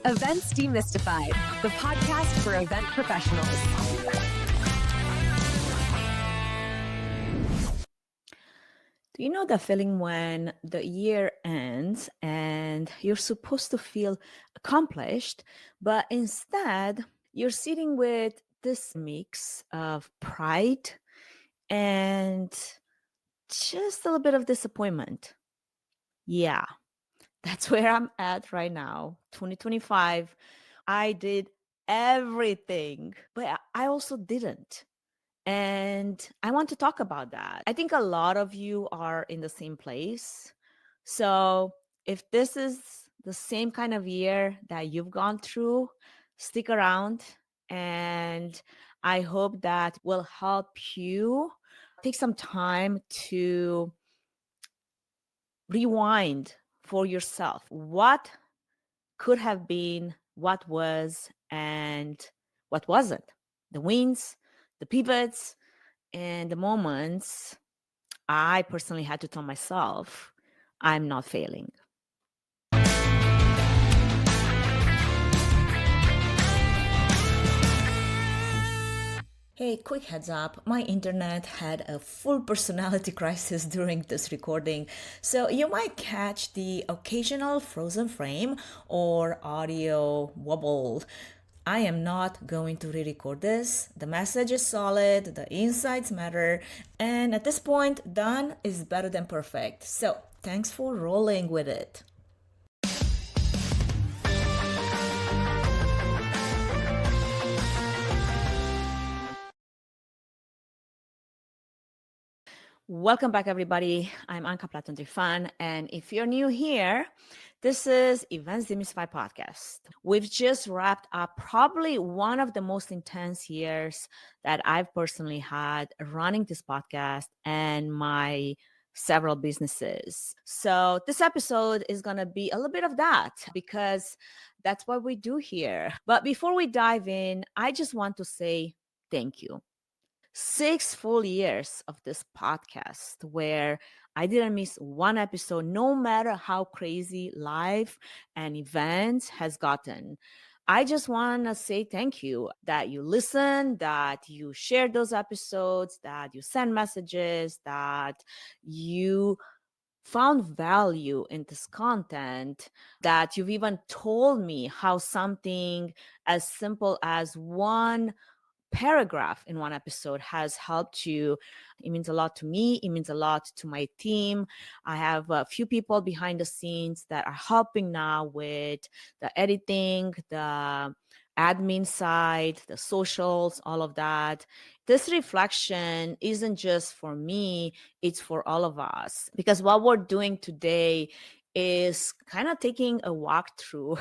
Events Demystified, the podcast for event professionals. Do you know the feeling when the year ends and you're supposed to feel accomplished, but instead you're sitting with this mix of pride and just a little bit of disappointment? Yeah, that's where I'm at right now, 2025. I did everything, but I also didn't. And I want to talk about that. I think a lot of you are in the same place. So if this is the same kind of year that you've gone through, stick around. And I hope that will help you take some time to rewind for yourself. What could have been, what was, and what wasn't. The wins, the pivots, and the moments I personally had to tell myself, I'm not failing. Hey, quick heads up, my internet had a full personality crisis during this recording, so you might catch the occasional frozen frame or audio wobble. I am not going to re-record this. The message is solid, the insights matter, and at this point, done is better than perfect. So thanks for rolling with it. Welcome back, everybody. I'm Anca Platon Trifan, and if you're new here, this is Events Demystified podcast. We've just wrapped up probably one of the most intense years that I've personally had running this podcast and my several businesses. So this episode is going to be a little bit of that because that's what we do here. But before we dive in, I just want to say thank you. 6 full years of this podcast where I didn't miss one episode, no matter how crazy life and events has gotten. I just want to say thank you that you listen, that you share those episodes, that you send messages, that you found value in this content, that you've even told me how something as simple as one paragraph in one episode has helped you. It means a lot to me. It means a lot to my team. I have a few people behind the scenes that are helping now with the editing, the admin side, the socials, all of that. This reflection isn't just for me, it's for all of us. Because what we're doing today is kind of taking a walk through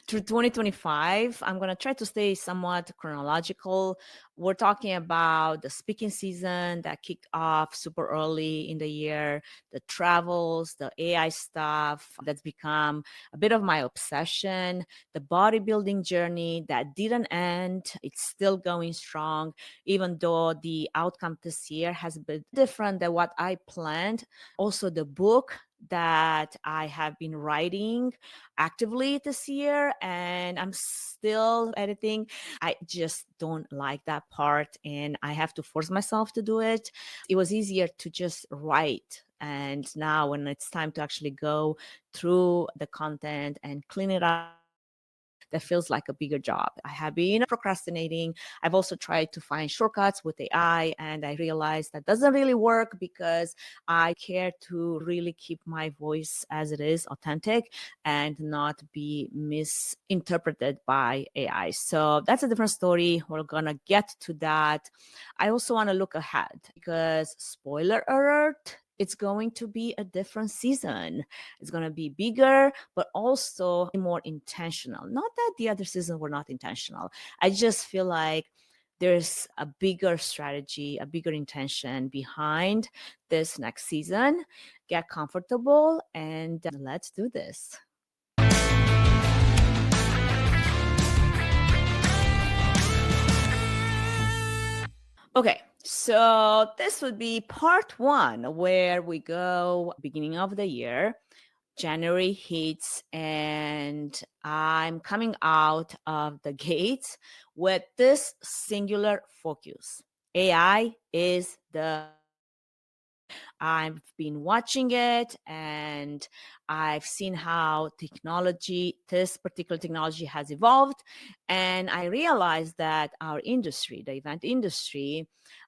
2025. I'm going to try to stay somewhat chronological. We're talking about the speaking season that kicked off super early in the year, the travels, the AI stuff that's become a bit of my obsession, the bodybuilding journey that didn't end. It's still going strong, even though the outcome this year has been different than what I planned. Also, the book that I have been writing actively this year, and I'm still editing. I just don't like that part, and I have to force myself to do it. It was easier to just write. And now when it's time to actually go through the content and clean it up, that feels like a bigger job. I have been procrastinating. I've also tried to find shortcuts with AI, and I realized that doesn't really work because I care to really keep my voice as it is, authentic, and not be misinterpreted by AI. So that's a different story. We're going to get to that. I also want to look ahead because, spoiler alert, it's going to be a different season. It's going to be bigger, but also more intentional. Not that the other seasons were not intentional. I just feel like there's a bigger strategy, a bigger intention behind this next season. Get comfortable and let's do this. Okay, so this would be part one, where we go beginning of the year. January hits and I'm coming out of the gates with this singular focus. AI is the I've been watching it and I've seen how this particular technology has evolved. And I realized that our industry, the event industry,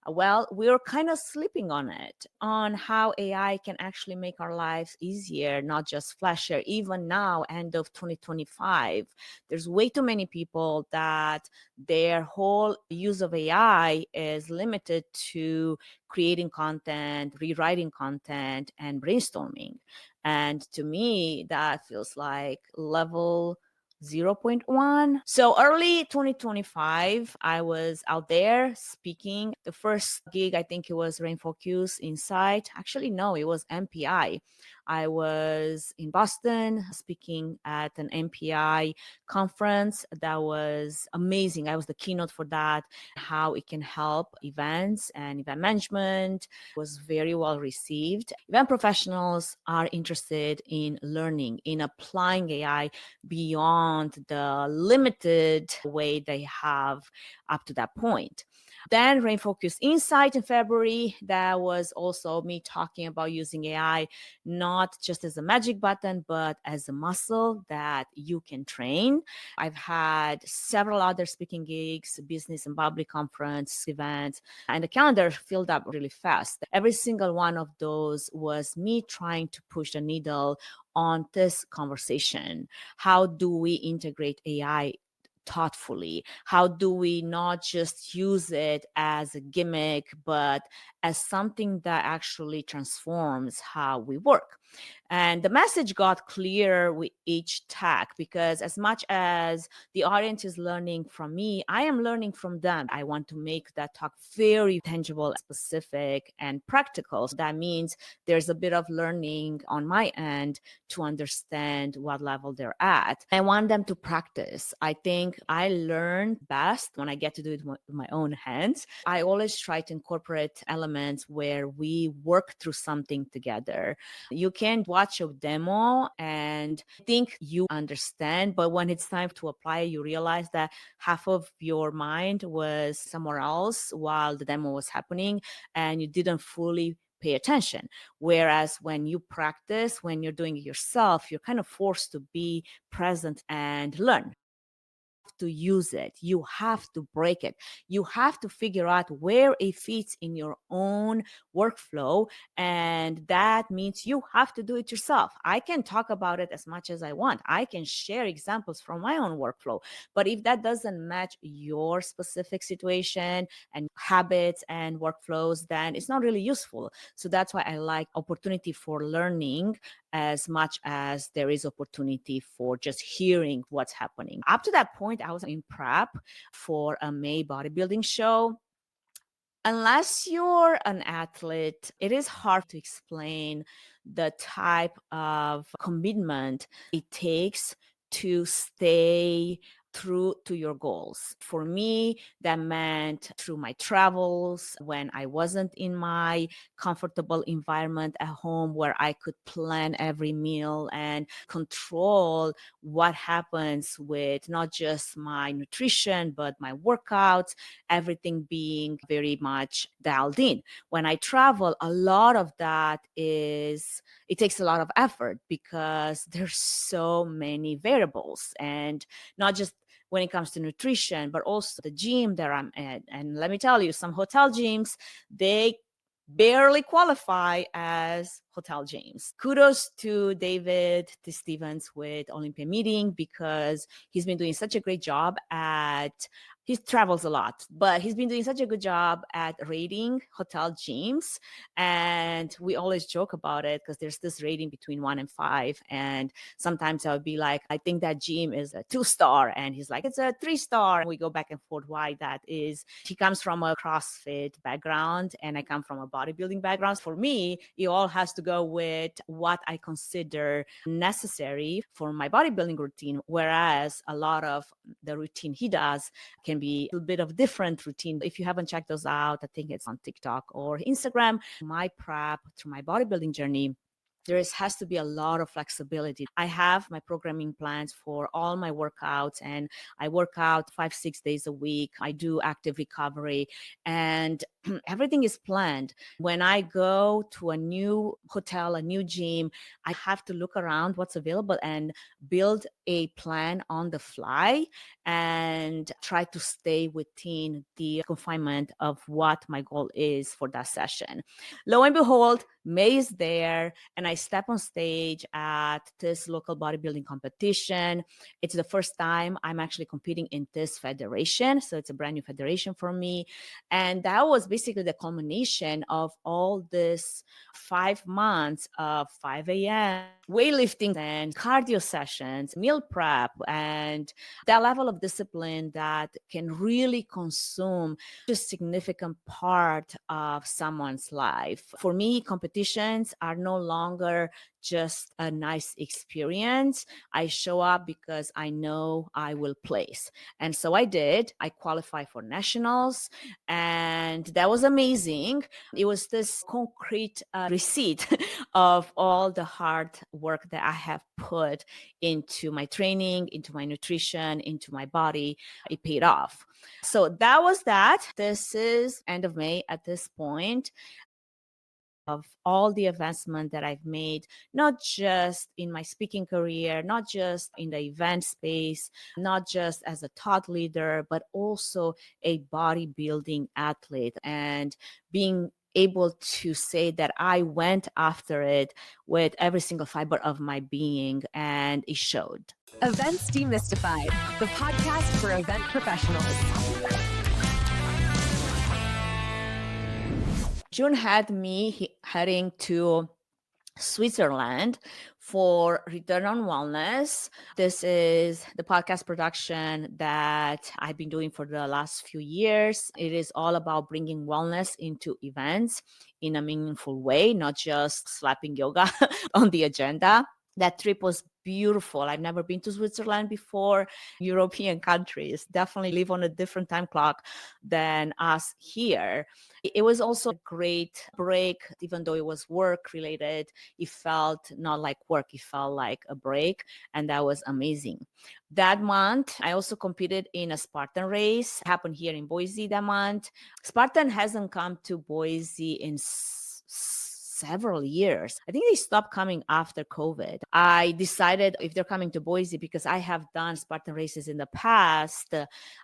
well, we're kind of sleeping on it, on how AI can actually make our lives easier, not just flashier. Even now, end of 2025, there's way too many people that their whole use of AI is limited to creating content, rewriting content, and brainstorming. And to me, that feels like level 0.1. So early 2025, I was out there speaking. The first gig, I think it was Rain Focus Insight. Actually, no, it was MPI. I was in Boston speaking at an MPI conference that was amazing. I was the keynote for that, how it can help events and event management was very well received. Event professionals are interested in learning, in applying AI beyond the limited way they have up to that point. Then Rain Focus Insight in February, that was also me talking about using AI not just as a magic button, but as a muscle that you can train. I've had several other speaking gigs, business and public conference events, and the calendar filled up really fast. Every single one of those was me trying to push the needle on this conversation. How do we integrate AI thoughtfully? How do we not just use it as a gimmick, but as something that actually transforms how we work? And the message got clearer with each tag, because as much as the audience is learning from me, I am learning from them. I want to make that talk very tangible, specific, and practical. So that means there's a bit of learning on my end to understand what level they're at. I want them to practice. I think I learn best when I get to do it with my own hands. I always try to incorporate elements where we work through something together. You can watch a demo and think you understand, but when it's time to apply, you realize that half of your mind was somewhere else while the demo was happening and you didn't fully pay attention. Whereas when you practice, when you're doing it yourself, you're kind of forced to be present and learn. To use it, you have to break it, you have to figure out where it fits in your own workflow, and that means you have to do it yourself. I can talk about it as much as I want, I can share examples from my own workflow, but if that doesn't match your specific situation and habits and workflows, then it's not really useful. So that's why I like opportunity for learning as much as there is opportunity for just hearing what's happening. Up to that point, I was in prep for a May bodybuilding show. Unless you're an athlete, it is hard to explain the type of commitment it takes to stay true to your goals. For me, that meant through my travels, when I wasn't in my comfortable environment at home where I could plan every meal and control what happens with not just my nutrition, but my workouts, everything being very much dialed in. When I travel, a lot of that it takes a lot of effort because there's so many variables, and not just when it comes to nutrition, but also the gym that I'm at. And let me tell you, some hotel gyms, they barely qualify as hotel gyms. Kudos to David T. Stevens with Olympia Meeting, because he's been doing such a great job he travels a lot, but he's been doing such a good job at rating hotel gyms. And we always joke about it because there's this rating between 1 and 5. And sometimes I would be like, I think that gym is a 2-star. And he's like, it's a 3-star. And we go back and forth why that is. He comes from a CrossFit background and I come from a bodybuilding background. For me, it all has to go with what I consider necessary for my bodybuilding routine. Whereas a lot of the routine he does can be a bit of different routine. If you haven't checked those out, I think it's on TikTok or Instagram. My prep through my bodybuilding journey has to be a lot of flexibility. I have my programming plans for all my workouts, and I work out 5-6 days a week. I do active recovery, and everything is planned. When I go to a new hotel, a new gym, I have to look around what's available and build a plan on the fly and try to stay within the confinement of what my goal is for that session. Lo and behold, May is there, and I step on stage at this local bodybuilding competition. It's the first time I'm actually competing in this federation, so it's a brand new federation for me. And that was basically the culmination of all this 5 months of 5 a.m. weightlifting and cardio sessions, meal prep, and that level of discipline that can really consume a significant part of someone's life. For me, competitions are no longer just a nice experience. I show up because I know I will place. And so I did. I qualified for nationals, and that was amazing. It was this concrete receipt of all the hard work that I have put into my training, into my nutrition, into my body. It paid off. So that was that. This is end of May at this point. Of all the advancement that I've made, not just in my speaking career, not just in the event space, not just as a thought leader, but also a bodybuilding athlete, and being able to say that I went after it with every single fiber of my being, and it showed. Events Demystified, the podcast for event professionals. June had me heading to Switzerland for Return on Wellness. This is the podcast production that I've been doing for the last few years. It is all about bringing wellness into events in a meaningful way, not just slapping yoga on the agenda. That trip was beautiful. I've never been to Switzerland before. European countries definitely live on a different time clock than us here. It was also a great break, even though it was work related. It felt not like work, it felt like a break, and that was amazing. That month, I also competed in a Spartan race. It happened here in Boise that month. Spartan hasn't come to Boise in several years. I think they stopped coming after COVID. I decided if they're coming to Boise, because I have done Spartan races in the past,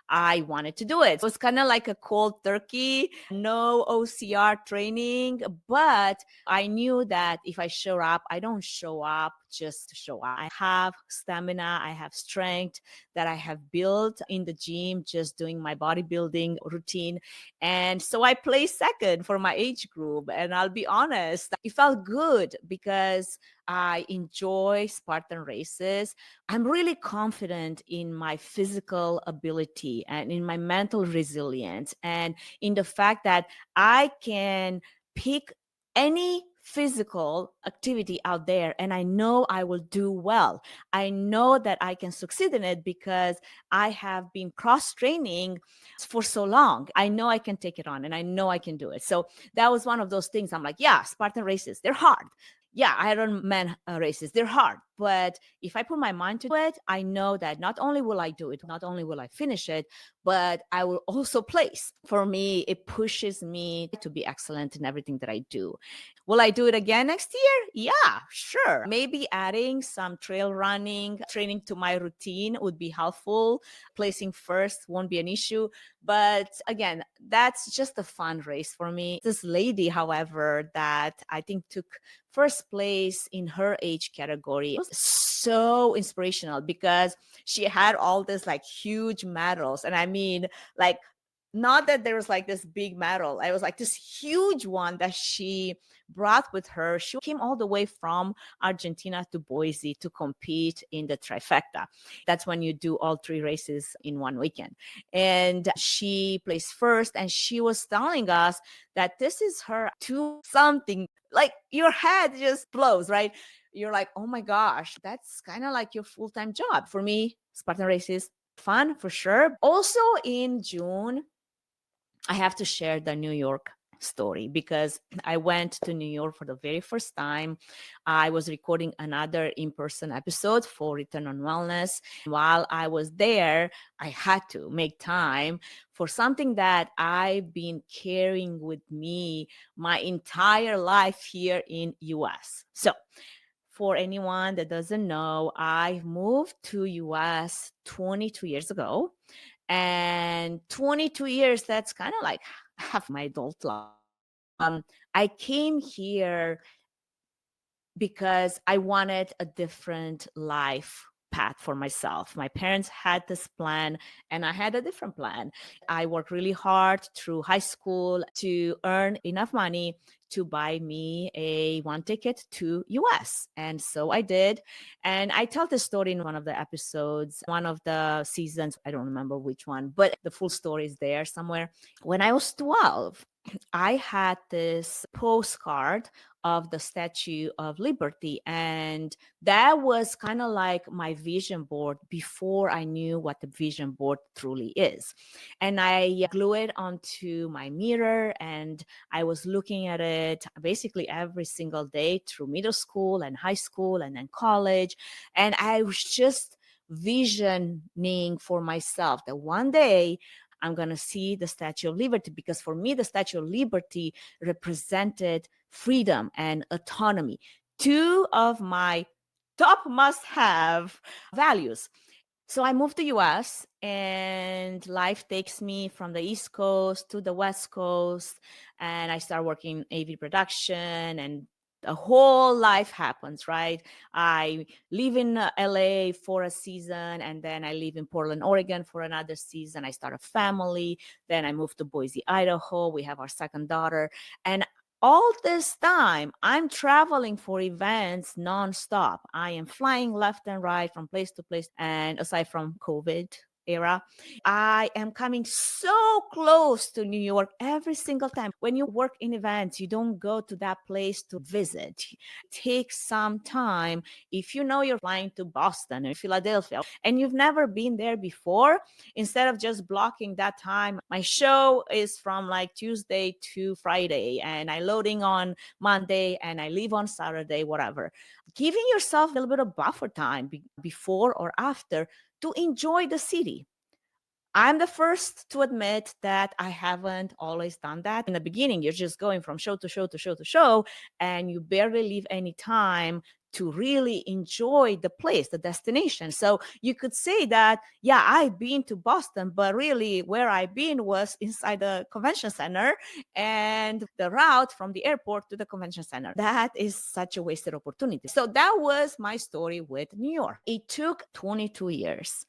I wanted to do it. It was kind of like a cold turkey, no OCR training, but I knew that if I show up, I don't show up just to show up. I have stamina, I have strength that I have built in the gym, just doing my bodybuilding routine. And so I placed second for my age group. And I'll be honest, it felt good because I enjoy Spartan races. I'm really confident in my physical ability and in my mental resilience, and in the fact that I can pick any physical activity out there and I know I will do well. I know that I can succeed in it because I have been cross training for so long. I know I can take it on and I know I can do it. So that was one of those things. I'm like, yeah, Spartan races, they're hard. Yeah, Ironman races, they're hard. But if I put my mind to it, I know that not only will I do it, not only will I finish it, but I will also place. For me, it pushes me to be excellent in everything that I do. Will I do it again next year? Yeah, sure. Maybe adding some trail running training to my routine would be helpful. Placing first won't be an issue. But again, that's just a fun race for me. This lady, however, that I think took first place in her age category was so inspirational because she had all this like huge medals. And I mean, like, not that there was like this big medal. I was like this huge one that she brought with her. She came all the way from Argentina to Boise to compete in the trifecta. That's when you do all three races in one weekend. And she placed first, and she was telling us that this is her to something. Like your head just blows, right? You're like, oh my gosh, that's kind of like your full-time job. For me, Spartan races, fun for sure. Also in June, I have to share the New York story, because I went to New York for the very first time. I was recording another in-person episode for Return on Wellness. While I was there, I had to make time for something that I've been carrying with me my entire life here in US. So for anyone that doesn't know, I moved to US 22 years ago. And 22 years, that's kind of like half my adult life. I came here because I wanted a different life path for myself. My parents had this plan and I had a different plan. I worked really hard through high school to earn enough money to buy me a one ticket to US. And so I did. And I tell this story in one of the episodes, one of the seasons. I don't remember which one, but the full story is there somewhere. When I was 12, I had this postcard of the Statue of Liberty. And that was kind of like my vision board before I knew what the vision board truly is. And I glue it onto my mirror, and I was looking at it basically every single day through middle school and high school and then college. And I was just visioning for myself that one day I'm going to see the Statue of Liberty, because for me, the Statue of Liberty represented freedom and autonomy, two of my top must-have values. So I moved to US, and life takes me from the East Coast to the West Coast, and I start working AV production, and the whole life happens, right? I live in LA for a season, and then I live in Portland, Oregon for another season. I start a family. Then I moved to Boise, Idaho. We have our second daughter. And all this time, I'm traveling for events nonstop. I am flying left and right from place to place. And aside from COVID era, I am coming so close to New York every single time. When you work in events, you don't go to that place to visit. It takes some time. If you know you're flying to Boston or Philadelphia and you've never been there before, instead of just blocking that time, my show is from like Tuesday to Friday, and I loading on Monday and I leave on Saturday, whatever. Giving yourself a little bit of buffer time before or after to enjoy the city. I'm the first to admit that I haven't always done that. In the beginning, you're just going from show to show to show to show, and you barely leave any time to really enjoy the place, the destination. So you could say that, yeah, I've been to Boston, but really where I've been was inside the convention center and the route from the airport to the convention center. That is such a wasted opportunity. So that was my story with New York. It took 22 years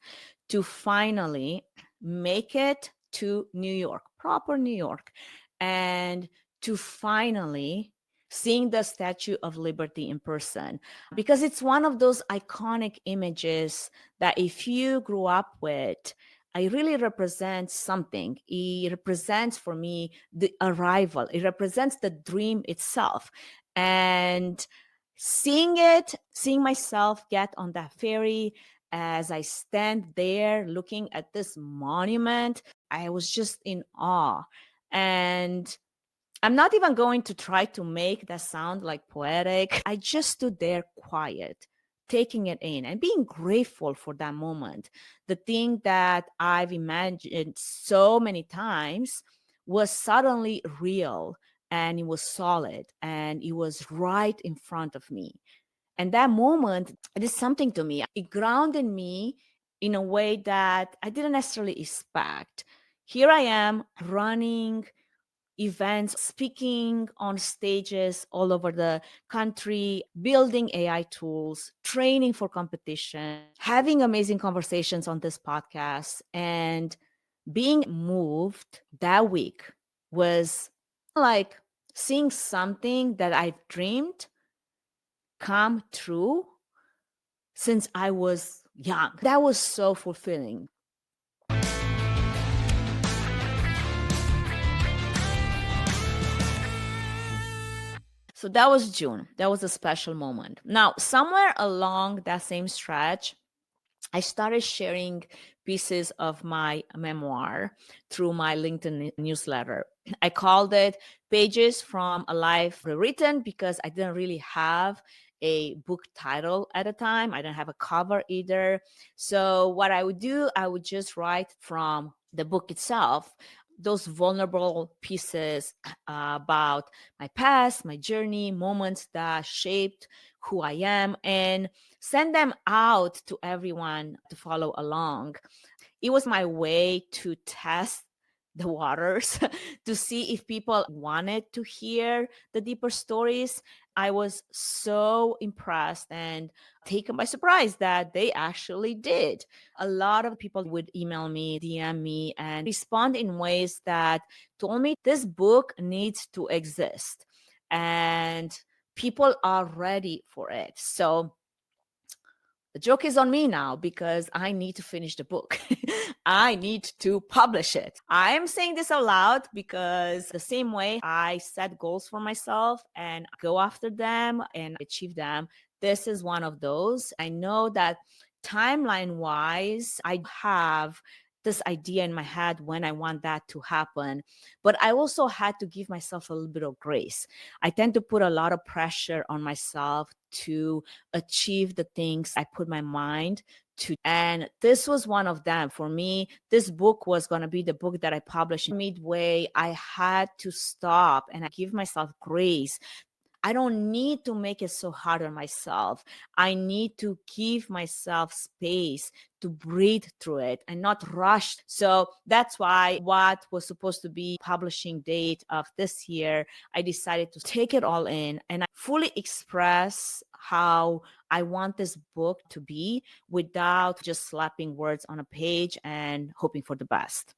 to finally make it to New York, proper New York, and to finally seeing the Statue of Liberty in person, because it's one of those iconic images that if you grew up with, it really represents something. It represents for me the arrival. It represents the dream itself. And seeing it, seeing myself get on that ferry, as I stand there looking at this monument, I was just in awe. And I'm not even going to try to make that sound like poetic. I just stood there quiet, taking it in and being grateful for that moment. The thing that I've imagined so many times was suddenly real, and it was solid, and it was right in front of me. And that moment, it is something to me. It grounded me in a way that I didn't necessarily expect. Here I am running events, speaking on stages all over the country, building AI tools, training for competition, having amazing conversations on this podcast, and being moved that week was like seeing something that I've dreamed come true since I was young. That was so fulfilling. So that was June. That was a special moment. Now, somewhere along that same stretch, I started sharing pieces of my memoir through my LinkedIn newsletter. I called it Pages from a Life Rewritten because I didn't really have a book title at the time. I didn't have a cover either. So, what I would do, I would just write from the book itself those vulnerable pieces about my past, my journey, moments that shaped who I am, and send them out to everyone to follow along. It was my way to test the waters to see if people wanted to hear the deeper stories. I was so impressed and taken by surprise that they actually did. A lot of people would email me, DM me, and respond in ways that told me this book needs to exist and people are ready for it. So the joke is on me now because I need to finish the book. I need to publish it. I am saying this out loud because the same way I set goals for myself and go after them and achieve them, this is one of those. I know that timeline wise, I have this idea in my head when I want that to happen. But I also had to give myself a little bit of grace. I tend to put a lot of pressure on myself to achieve the things I put my mind to. And this was one of them. For me, this book was going to be the book that I published midway. I had to stop and I give myself grace. I don't need to make it so hard on myself. I need to give myself space to breathe through it and not rush. So that's why what was supposed to be publishing date of this year, I decided to take it all in and I fully express how I want this book to be without just slapping words on a page and hoping for the best.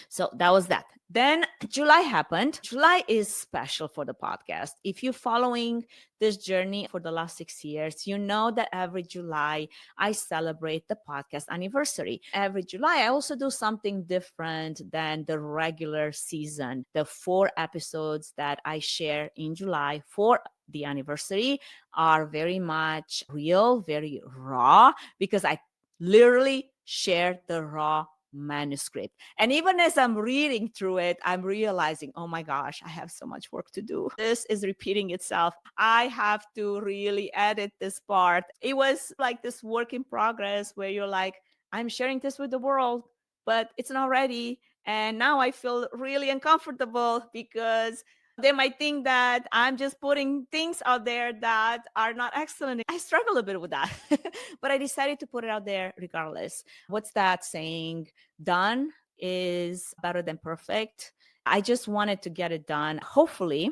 So that was that. Then July happened. July is special for the podcast. If you're following this journey for the last 6 years, you know that every July I celebrate the podcast anniversary. Every July, I also do something different than the regular season. The 4 episodes that I share in July for the anniversary are very much real, very raw, because I literally share the raw manuscript. And even as I'm reading through it, I'm realizing, oh my gosh, I have so much work to do. This is repeating itself. I have to really edit this part. It was like this work in progress where you're like, I'm sharing this with the world, but it's not ready. And now I feel really uncomfortable because they might think that I'm just putting things out there that are not excellent. I struggle a bit with that, but I decided to put it out there regardless. What's that saying? Done is better than perfect. I just wanted to get it done. Hopefully,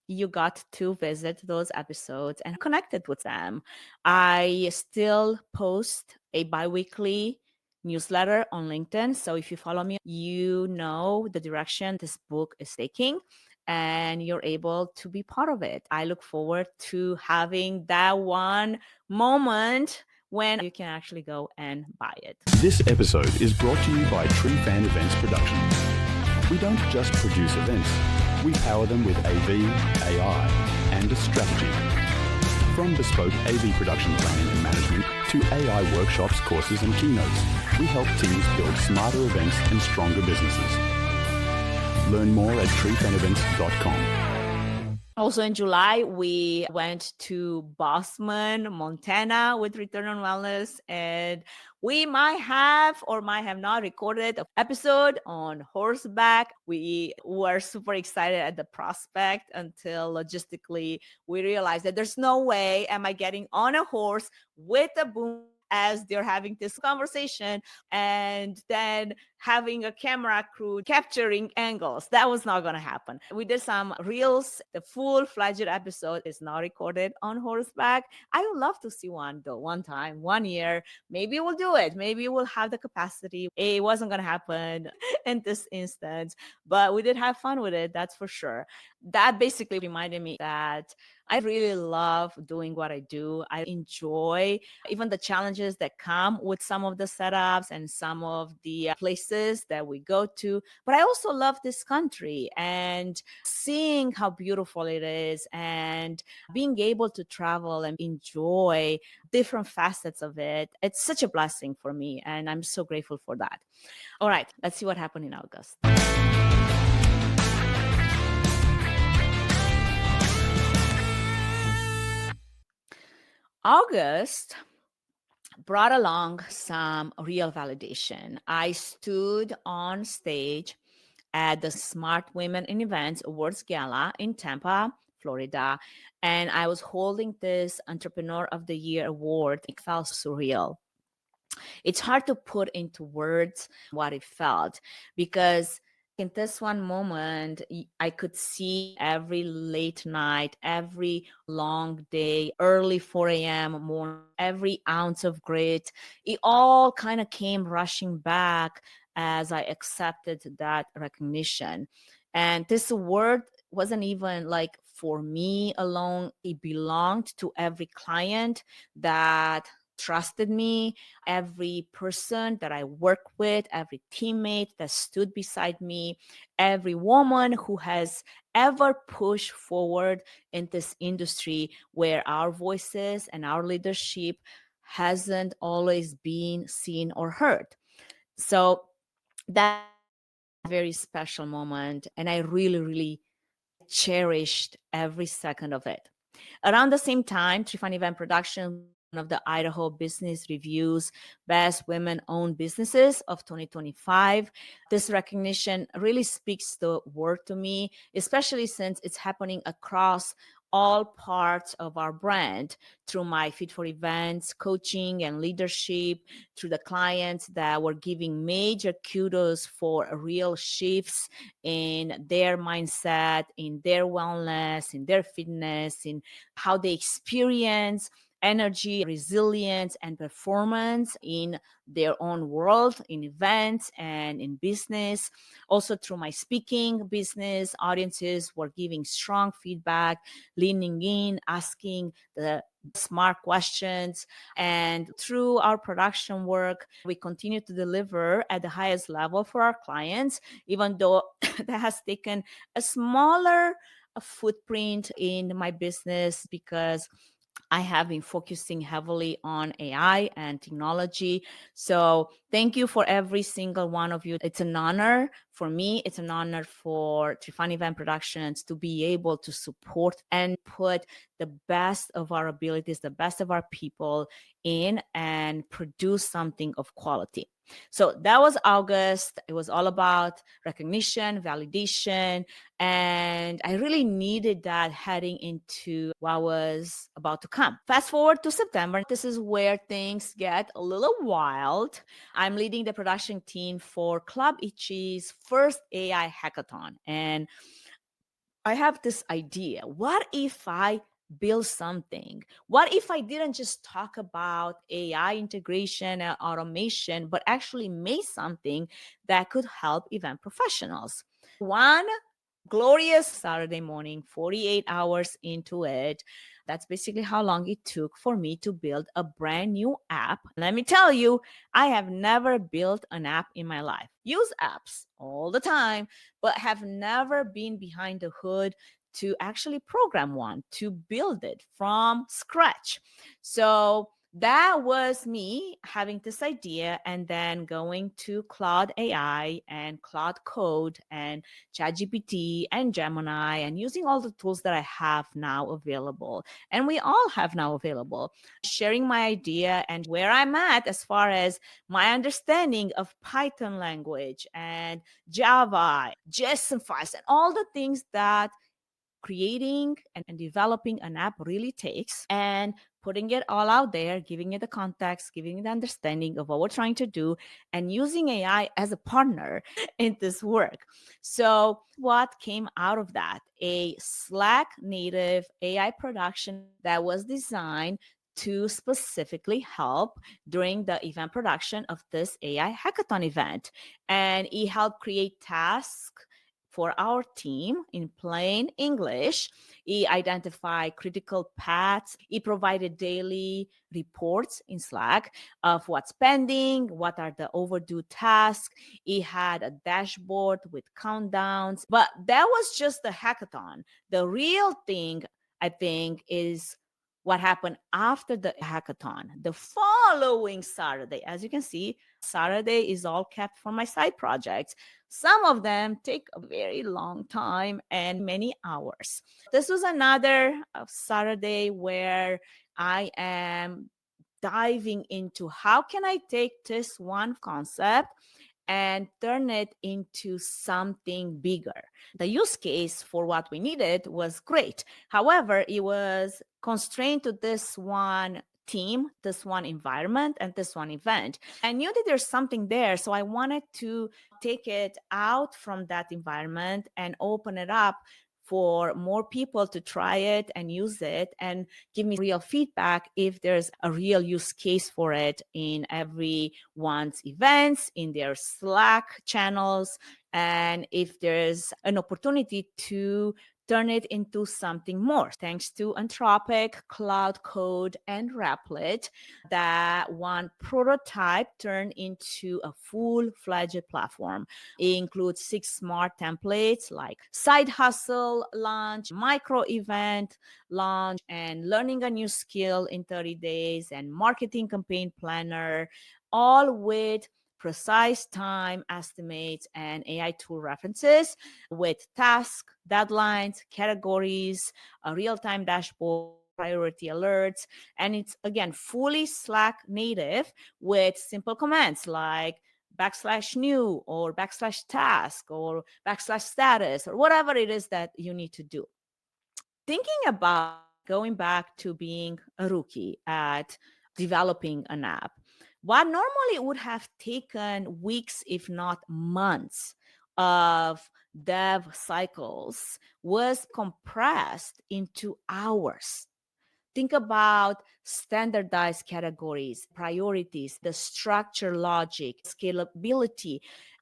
you got to visit those episodes and connected with them. I still post a bi-weekly newsletter on LinkedIn. So if you follow me, you know the direction this book is taking and you're able to be part of it. I look forward to having that one moment when you can actually go and buy it. This episode is brought to you by Trifan Events Productions. We don't just produce events, we power them with AV, AI, and a strategy. From bespoke AV production planning and management to AI workshops, courses, and keynotes, we help teams build smarter events and stronger businesses. Learn more at trifanevents.com. Also in July, we went to Boston, Montana with Return on Wellness, and we might have or might have not recorded an episode on horseback. We were super excited at the prospect until logistically we realized that there's no way am I getting on a horse with a boom as they're having this conversation and then having a camera crew capturing angles. That was not going to happen. We did some reels. The full-fledged episode is not recorded on horseback. I would love to see one though, one time, 1 year. Maybe we'll do it. Maybe we'll have the capacity. It wasn't going to happen in this instance, but we did have fun with it. That's for sure. that basically reminded me that I really love doing what I do. I enjoy even the challenges that come with some of the setups and some of the places that we go to. But I also love this country and seeing how beautiful it is and being able to travel and enjoy different facets of it. It's such a blessing for me, and I'm so grateful for that. All right, let's see what happened in August. August brought along some real validation. I stood on stage at the Smart Women in Events Awards Gala in Tampa, Florida, and I was holding this Entrepreneur of the Year award. It felt surreal. It's hard to put into words what it felt, because in this one moment, I could see every late night, every long day, early 4 a.m. morning, every ounce of grit. It all kind of came rushing back as I accepted that recognition. And this award wasn't even like for me alone. It belonged to every client that trusted me, every person that I work with, every teammate that stood beside me, every woman who has ever pushed forward in this industry where our voices and our leadership hasn't always been seen or heard. So that was a very special moment, and I really, really cherished every second of it. Around the same time, Trifan Event Production, one of the Idaho Business Review's best women-owned businesses of 2025. This recognition really speaks the word to me, especially since it's happening across all parts of our brand through my Fit for Events coaching and leadership, through the clients that were giving major kudos for real shifts in their mindset, in their wellness, in their fitness, in how they experience energy, resilience, and performance in their own world, in events and in business. Also, through my speaking business, audiences were giving strong feedback, leaning in, asking the smart questions. And through our production work, we continue to deliver at the highest level for our clients, even though that has taken a smaller footprint in my business because I have been focusing heavily on AI and technology. So thank you for every single one of you. It's an honor for me. It's an honor for Trifan Event Productions to be able to support and put the best of our abilities, the best of our people in and produce something of quality. So that was August. It was all about recognition, validation, and I really needed that heading into what was about to come. Fast forward to September. This is where things get a little wild. I'm leading the production team for Club Itchy's first AI hackathon. And I have this idea. What if I build something? What if I didn't just talk about AI integration and automation, but actually made something that could help event professionals? One glorious Saturday morning, 48 hours into it. That's basically how long it took for me to build a brand new app. Let me tell you, I have never built an app in my life. Use apps all the time, but have never been behind the hood to actually program one, to build it from scratch. So that was me having this idea and then going to Claude AI and Claude Code and ChatGPT and Gemini and using all the tools that I have now available. And we all have now available, sharing my idea and where I'm at as far as my understanding of Python language and Java, JSON files, and all the things that creating and developing an app really takes, and putting it all out there, giving it the context, giving it the understanding of what we're trying to do, and using AI as a partner in this work. So what came out of that? A Slack native AI production that was designed to specifically help during the event production of this AI hackathon event. And it helped create tasks for our team in plain English. He identified critical paths. He provided daily reports in Slack of what's pending, what are the overdue tasks. He had a dashboard with countdowns, but that was just the hackathon. The real thing, I think, is what happened after the hackathon. The following Saturday, as you can see, Saturday is all kept for my side projects. Some of them take a very long time and many hours. This was another Saturday where I am diving into how can I take this one concept and turn it into something bigger. The use case for what we needed was great. However, it was constrained to this one team, this one environment, and this one event. I knew that there's something there, so I wanted to take it out from that environment and open it up for more people to try it and use it and give me real feedback if there's a real use case for it in everyone's events, in their Slack channels, and if there's an opportunity to turn it into something more. Thanks to Anthropic, Cloud Code, and Replit, that one prototype turned into a full-fledged platform. It includes 6 smart templates like side hustle launch, micro event launch, and learning a new skill in 30 days, and marketing campaign planner, all with precise time estimates and AI tool references with tasks, deadlines, categories, a real-time dashboard, priority alerts, and it's again fully Slack native with simple commands like /new or /task or /status or whatever it is that you need to do. Thinking about going back to being a rookie at developing an app, what normally would have taken weeks, if not months, of dev cycles was compressed into hours. Think about standardized categories, priorities, the structure logic, scalability,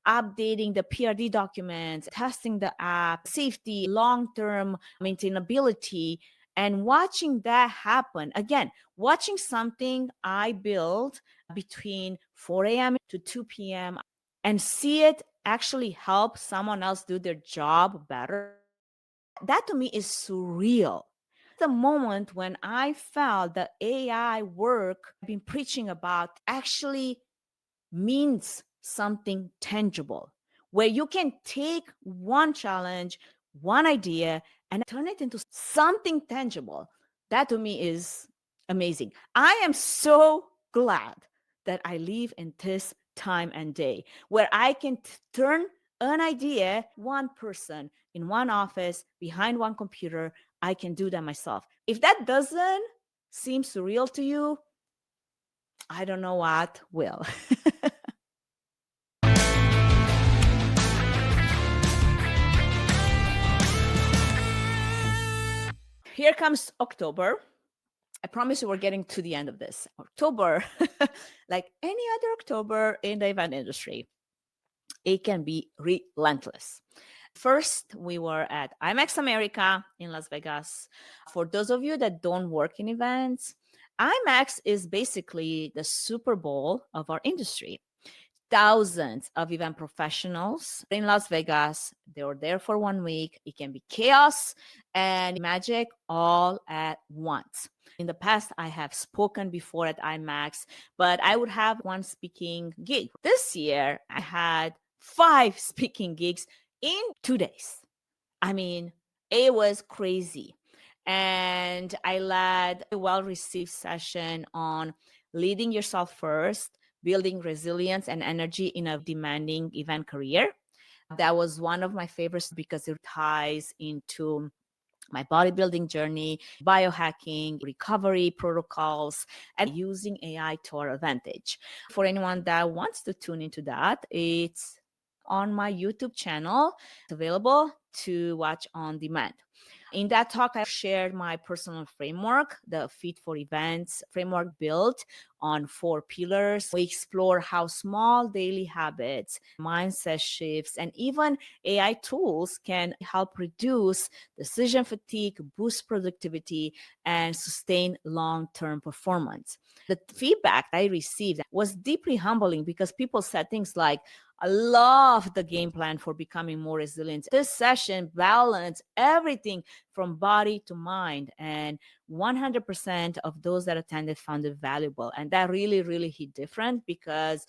updating the PRD documents, testing the app, safety, long-term maintainability, and watching that happen. Again, watching something I built between 4 a.m. to 2 p.m. and see it actually help someone else do their job better. That to me is surreal. The moment when I felt the AI work I've been preaching about actually means something tangible, where you can take one challenge, one idea, and turn it into something tangible. That to me is amazing. I am so glad that I live in this time and day where I can turn an idea, one person in one office behind one computer, I can do that myself. If that doesn't seem surreal to you, I don't know what will. Here comes October. I promise you we're getting to the end of this. October, like any other October in the event industry, it can be relentless. First, we were at IMEX America in Las Vegas. For those of you that don't work in events, IMEX is basically the Super Bowl of our industry. Thousands of event professionals in Las Vegas. They were there for 1 week. It can be chaos and magic all at once. In the past, I have spoken before at IMEX, but I would have one speaking gig. This year, I had 5 speaking gigs in 2 days. I mean, it was crazy. And I led a well-received session on leading yourself first, building resilience and energy in a demanding event career. That was one of my favorites because it ties into my bodybuilding journey, biohacking, recovery protocols, and using AI to our advantage. For anyone that wants to tune into that, it's on my YouTube channel. It's available to watch on demand. In that talk, I shared my personal framework, the Fit for Events framework built on 4 pillars. We explore how small daily habits, mindset shifts, and even AI tools can help reduce decision fatigue, boost productivity, and sustain long-term performance. The feedback I received was deeply humbling because people said things like, I love the game plan for becoming more resilient. This session balanced everything from body to mind, and 100% of those that attended found it valuable. And that really, really hit different because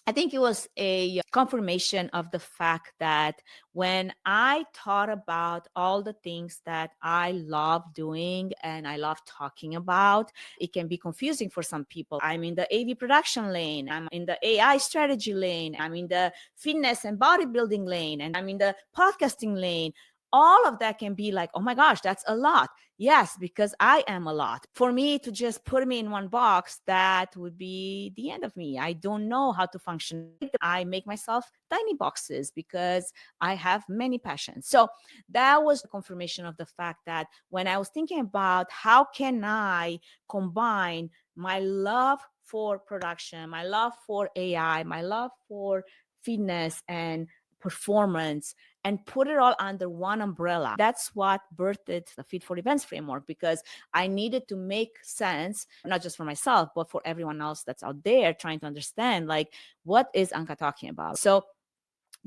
I think it was a confirmation of the fact that when I thought about all the things that I love doing and I love talking about, it can be confusing for some people. I'm in the AV production lane, I'm in the AI strategy lane, I'm in the fitness and bodybuilding lane, and I'm in the podcasting lane. All of that can be like, oh my gosh, that's a lot. Yes, because I am a lot. For me to just put me in one box, that would be the end of me. I don't know how to function. I make myself tiny boxes because I have many passions. So that was a confirmation of the fact that when I was thinking about how can I combine my love for production, my love for AI, my love for fitness and performance, and put it all under one umbrella. That's what birthed the Fit for Events framework, because I needed to make sense, not just for myself, but for everyone else that's out there trying to understand, like, what is Anca talking about? So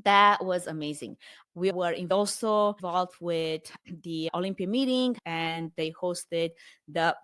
that was amazing. We were also involved with the Olympia meeting, and they hosted the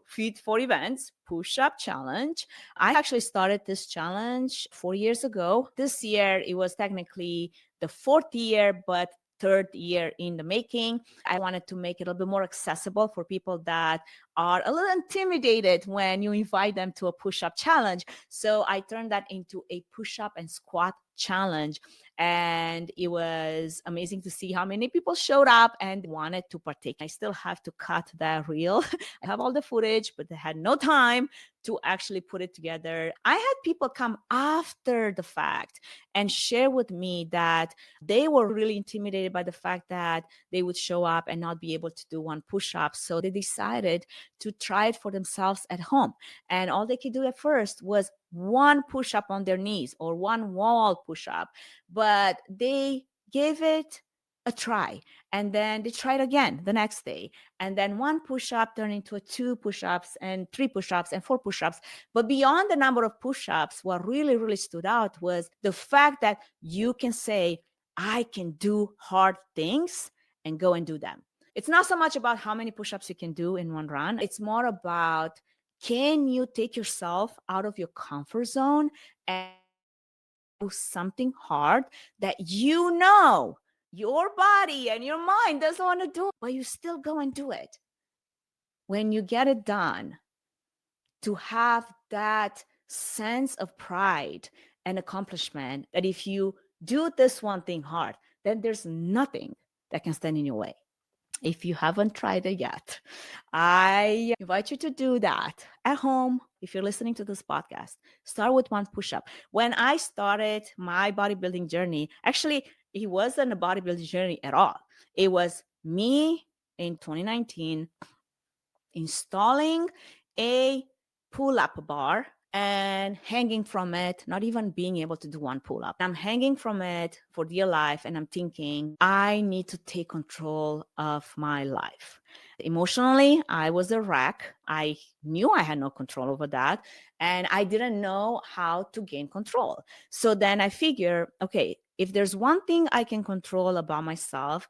Fit for Events push-up challenge. I actually started this challenge 4 years ago. This year, it was technically the 4th year, but 3rd year in the making. I wanted to make it a little bit more accessible for people that are a little intimidated when you invite them to a push-up challenge. So I turned that into a push-up and squat challenge. And it was amazing to see how many people showed up and wanted to partake. I still have to cut that reel. I have all the footage, but I had no time to actually put it together. I had people come after the fact and share with me that they were really intimidated by the fact that they would show up and not be able to do one push-up. So they decided to try it for themselves at home. And all they could do at first was one push-up on their knees or one wall push-up, but they gave it a try, and then they tried again the next day, and then one push-up turned into 2 push-ups and 3 push-ups and 4 push-ups. But beyond the number of push-ups, what really, really stood out was the fact that you can say, I can do hard things, and go and do them. It's not so much about how many push-ups you can do in one run. It's more about, can you take yourself out of your comfort zone and do something hard that you know your body and your mind doesn't want to do, but you still go and do it. When you get it done, to have that sense of pride and accomplishment that if you do this one thing hard, then there's nothing that can stand in your way. If you haven't tried it yet, I invite you to do that at home. If you're listening to this podcast, start with one push-up. When I started my bodybuilding journey, actually, it wasn't a bodybuilding journey at all. It was me in 2019 installing a pull-up bar and hanging from it, not even being able to do one pull-up. I'm hanging from it for dear life, and I'm thinking, I need to take control of my life. Emotionally, I was a wreck. I knew I had no control over that, and I didn't know how to gain control. So then I figure, okay, if there's one thing I can control about myself,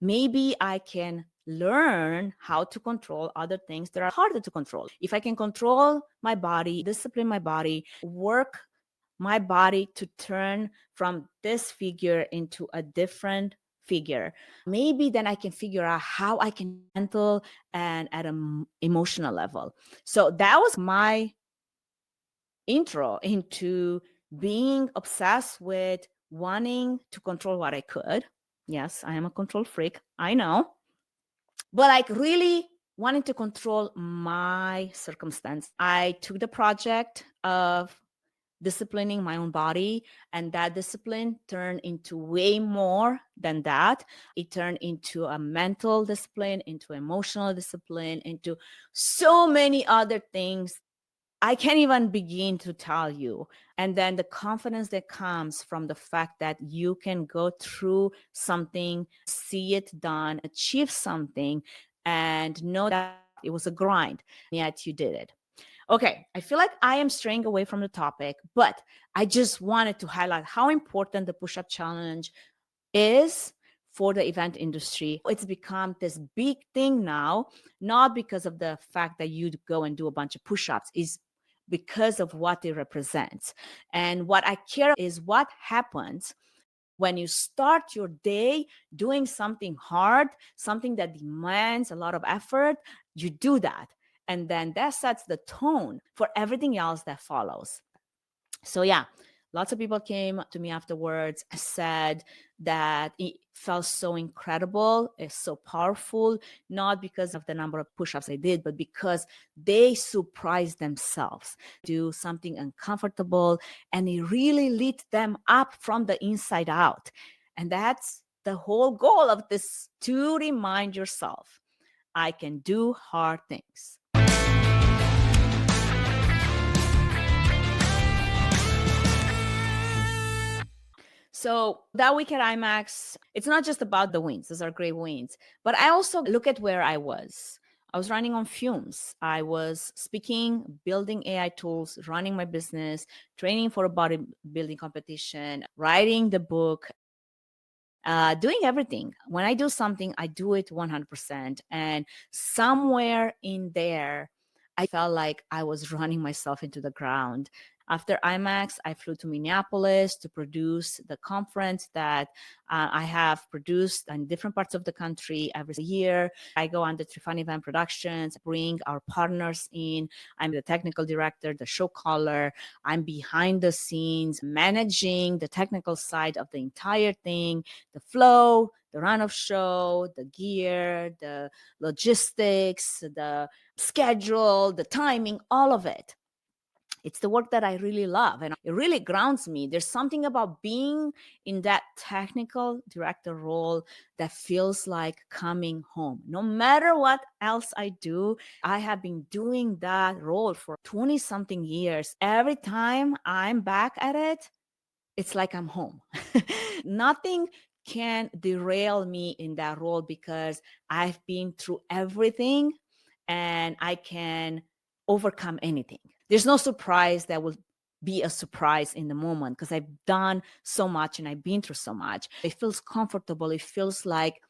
maybe I can learn how to control other things that are harder to control. If I can control my body, discipline my body, work my body to turn from this figure into a different figure, maybe then I can figure out how I can mental and at an emotional level. So that was my intro into being obsessed with wanting to control what I could. Yes, I am a control freak, I know. But like really wanting to control my circumstance. I took the project of disciplining my own body, and that discipline turned into way more than that. It turned into a mental discipline, into emotional discipline, into so many other things. I can't even begin to tell you. And then the confidence that comes from the fact that you can go through something, see it done, achieve something, and know that it was a grind, yet you did it. Okay, I feel like I am straying away from the topic, but I just wanted to highlight how important the push-up challenge is for the event industry. It's become this big thing now, not because of the fact that you go and do a bunch of push-ups, is because of what it represents. And what I care is what happens when you start your day doing something hard, something that demands a lot of effort. You do that. And then that sets the tone for everything else that follows. So yeah, lots of people came to me afterwards, said that it felt so incredible, it's so powerful, not because of the number of push-ups I did, but because they surprised themselves, do something uncomfortable, and it really lit them up from the inside out. And that's the whole goal of this, to remind yourself, I can do hard things. So that week at IMEX, it's not just about the wins. Those are great wins. But I also look at where I was. I was running on fumes. I was speaking, building AI tools, running my business, training for a bodybuilding competition, writing the book, doing everything. When I do something, I do it 100%. And somewhere in there, I felt like I was running myself into the ground. After IMEX, I flew to Minneapolis to produce the conference that I have produced in different parts of the country every year. I go under Trifan Event Productions, bring our partners in. I'm the technical director, the show caller. I'm behind the scenes, managing the technical side of the entire thing, the flow, the run of show, the gear, the logistics, the schedule, the timing, all of it. It's the work that I really love, and it really grounds me. There's something about being in that technical director role that feels like coming home. No matter what else I do, I have been doing that role for 20 something years. Every time I'm back at it, it's like I'm home. Nothing can derail me in that role because I've been through everything and I can overcome anything. There's no surprise that will be a surprise in the moment because I've done so much and I've been through so much. It feels comfortable. It feels like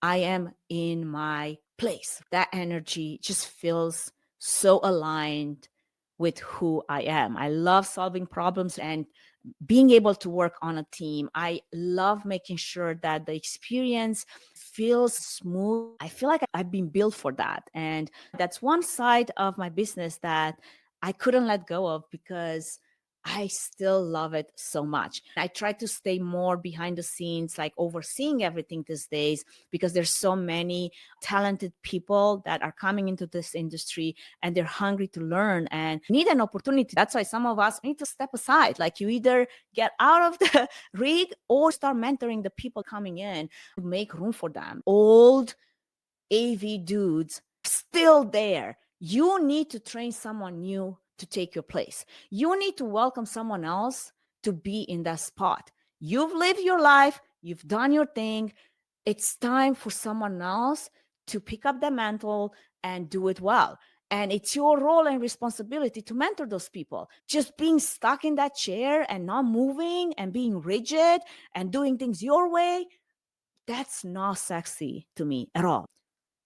I am in my place. That energy just feels so aligned with who I am. I love solving problems and being able to work on a team. I love making sure that the experience feels smooth. I feel like I've been built for that. And that's one side of my business that I couldn't let go of because I still love it so much. I try to stay more behind the scenes, like overseeing everything these days, because there's so many talented people that are coming into this industry and they're hungry to learn and need an opportunity. That's why some of us need to step aside. Like you either get out of the rig or start mentoring the people coming in to make room for them. Old AV dudes still there. You need to train someone new to take your place. You need to welcome someone else to be in that spot. You've lived your life, you've done your thing. It's time for someone else to pick up the mantle and do it well. And it's your role and responsibility to mentor those people. Just being stuck in that chair and not moving and being rigid and doing things your way, that's not sexy to me at all.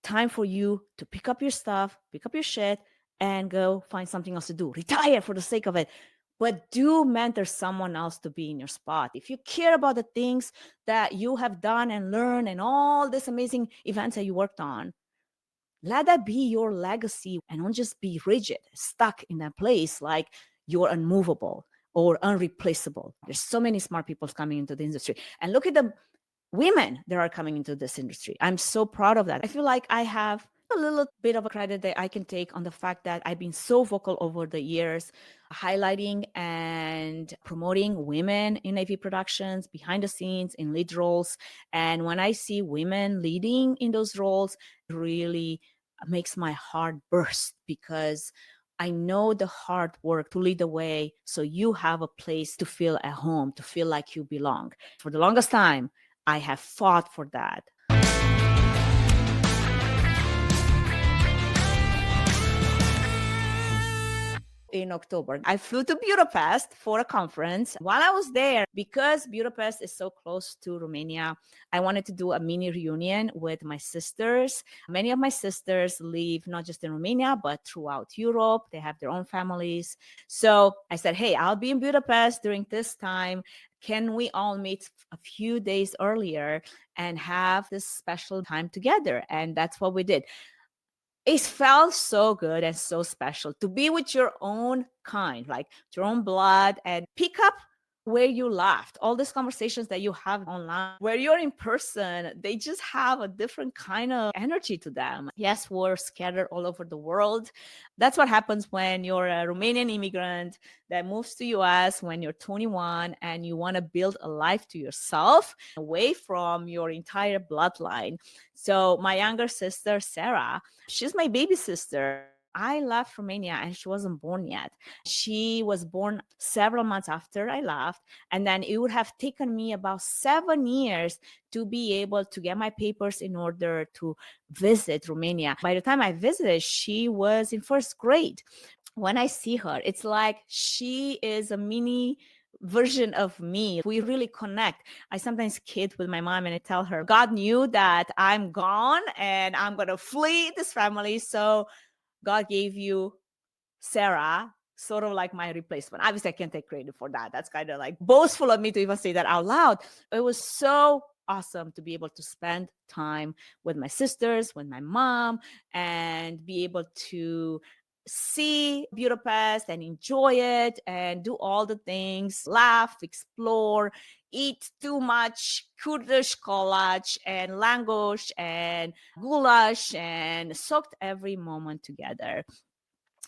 Time for you to pick up your stuff, pick up your shit, and go find something else to do. Retire for the sake of it. But do mentor someone else to be in your spot. If you care about the things that you have done and learned and all these amazing events that you worked on, let that be your legacy and don't just be rigid, stuck in that place like you're unmovable or unreplaceable. There's so many smart people coming into the industry. And look at the women that are coming into this industry. I'm so proud of that. I feel like I have a little bit of a credit that I can take on the fact that I've been so vocal over the years, highlighting and promoting women in AV productions, behind the scenes, in lead roles. And when I see women leading in those roles, it really makes my heart burst because I know the hard work to lead the way so you have a place to feel at home, to feel like you belong. For the longest time, I have fought for that. In October, I flew to Budapest for a conference. While I was there, because Budapest is so close to Romania, I wanted to do a mini reunion with my sisters. Many of my sisters live not just in Romania, but throughout Europe. They have their own families. So I said, hey, I'll be in Budapest during this time. Can we all meet a few days earlier and have this special time together? And that's what we did. It felt so good and so special to be with your own kind, like your own blood, and pick up where you laughed. All these conversations that you have online, where you're in person, they just have a different kind of energy to them. Yes, we're scattered all over the world. That's what happens when you're a Romanian immigrant that moves to US when you're 21 and you want to build a life to yourself away from your entire bloodline. So my younger sister, Sarah, she's my baby sister. I left Romania and she wasn't born yet. She was born several months after I left. And then it would have taken me about 7 years to be able to get my papers in order to visit Romania. By the time I visited, she was in first grade. When I see her, it's like she is a mini version of me. We really connect. I sometimes kid with my mom and I tell her, God knew that I'm gone and I'm going to flee this family. So God gave you Sarah, sort of like my replacement. Obviously, I can't take credit for that. That's kind of like boastful of me to even say that out loud. It was so awesome to be able to spend time with my sisters, with my mom, and be able to see Budapest and enjoy it and do all the things, laugh, explore, eat too much Kurdish kolach and langosh and goulash and soaked every moment together.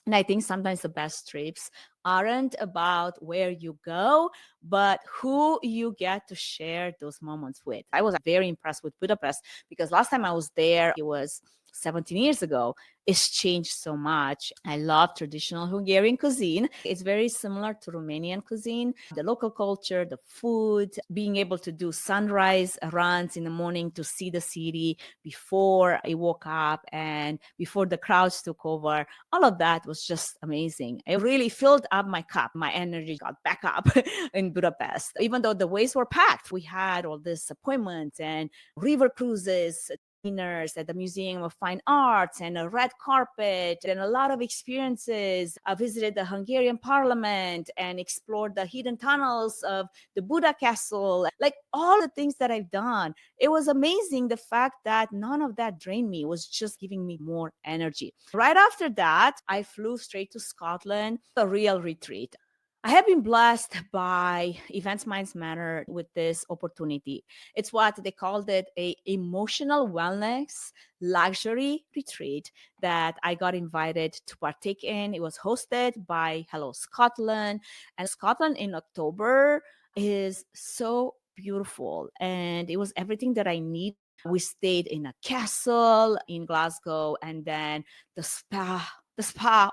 And I think sometimes the best trips aren't about where you go, but who you get to share those moments with. I was very impressed with Budapest because last time I was there, it was 17 years ago. It's changed so much. I love traditional Hungarian cuisine. It's very similar to Romanian cuisine. The local culture, the food, being able to do sunrise runs in the morning to see the city before I woke up and before the crowds took over. All of that was just amazing. It really filled up my cup. My energy got back up in Budapest. Even though the ways were packed, we had all these appointments and river cruises, dinners at the Museum of Fine Arts and a red carpet and a lot of experiences. I visited the Hungarian parliament and explored the hidden tunnels of the Buda Castle. Like all the things that I've done, it was amazing the fact that none of that drained me. It was just giving me more energy. Right after that, I flew straight to Scotland, a real retreat. I have been blessed by Events Minds Matter with this opportunity. It's what they called it, a emotional wellness luxury retreat that I got invited to partake in. It was hosted by Hello Scotland. And Scotland in October is so beautiful. And it was everything that I need. We stayed in a castle in Glasgow and then the spa.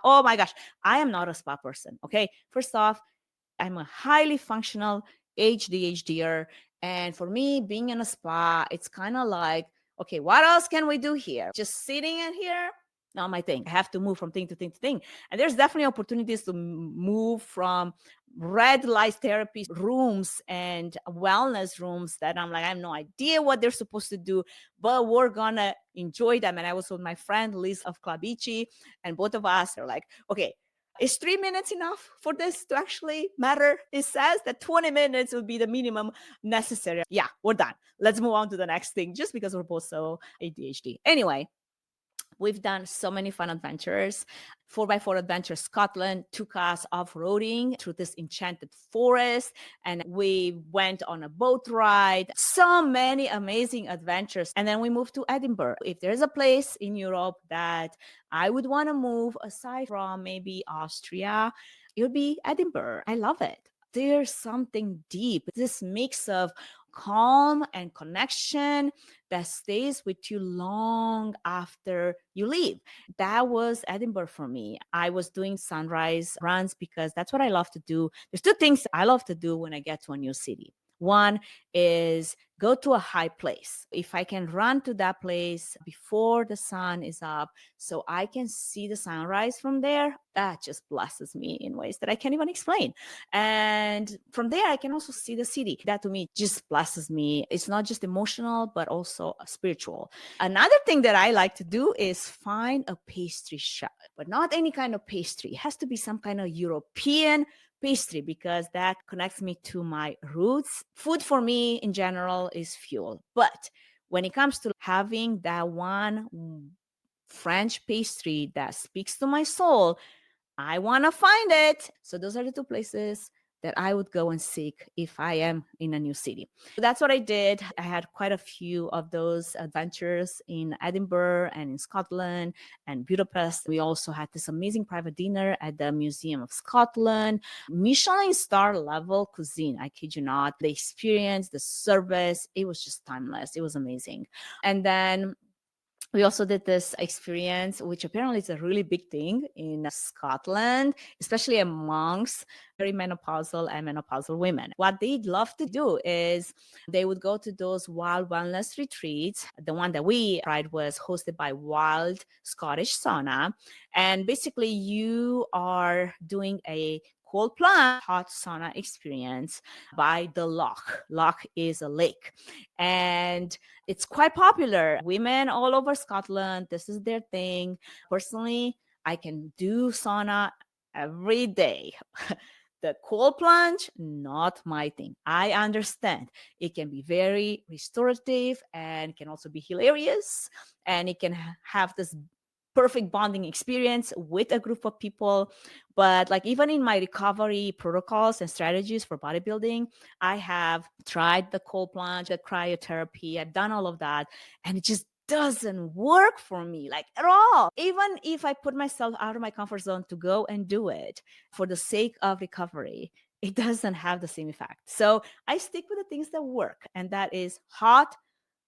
Oh my gosh, I am not a spa person. Okay. First off, I'm a highly functional ADHDer. And for me, being in a spa, it's kind of like, okay, what else can we do here? Just sitting in here? Not my thing. I have to move from thing to thing to thing. And there's definitely opportunities to move from red light therapy rooms and wellness rooms that I'm like, I have no idea what they're supposed to do, but we're gonna enjoy them. And I was with my friend Liz of Clavici, and both of us are like, okay, is 3 minutes enough for this to actually matter? It says that 20 minutes would be the minimum necessary. Yeah, we're done. Let's move on to the next thing, just because we're both so ADHD. Anyway, we've done so many fun adventures. 4x4 Adventure Scotland took us off-roading through this enchanted forest, and we went on a boat ride. So many amazing adventures. And then we moved to Edinburgh. If there's a place in Europe that I would want to move aside from maybe Austria, it would be Edinburgh. I love it. There's something deep, this mix of calm and connection that stays with you long after you leave. That was Edinburgh for me. I was doing sunrise runs because that's what I love to do. There's two things I love to do when I get to a new city. One is go to a high place. If I can run to that place before the sun is up so I can see the sunrise from there, that just blesses me in ways that I can't even explain. And from there, I can also see the city. That to me just blesses me. It's not just emotional, but also spiritual. Another thing that I like to do is find a pastry shop, but not any kind of pastry. It has to be some kind of European pastry because that connects me to my roots. Food for me in general is fuel. But when it comes to having that one French pastry that speaks to my soul, I want to find it. So those are the two places that I would go and seek if I am in a new city. So that's what I did. I had quite a few of those adventures in Edinburgh and in Scotland and Budapest. We also had this amazing private dinner at the Museum of Scotland. Michelin star level cuisine, I kid you not. The experience, the service, it was just timeless. It was amazing. And then we also did this experience, which apparently is a really big thing in Scotland, especially amongst perimenopausal and menopausal women. What they'd love to do is they would go to those wild wellness retreats. The one that we tried was hosted by Wild Scottish Sauna. And basically, you are doing a cold plunge hot sauna experience by the loch. Loch is a lake. And it's quite popular. Women all over Scotland, this is their thing. Personally, I can do sauna every day. The cold plunge, not my thing. I understand. It can be very restorative and can also be hilarious. And it can have this perfect bonding experience with a group of people. But like even in my recovery protocols and strategies for bodybuilding, I have tried the cold plunge, the cryotherapy. I've done all of that. And it just doesn't work for me like at all. Even if I put myself out of my comfort zone to go and do it for the sake of recovery, it doesn't have the same effect. So I stick with the things that work. And that is hot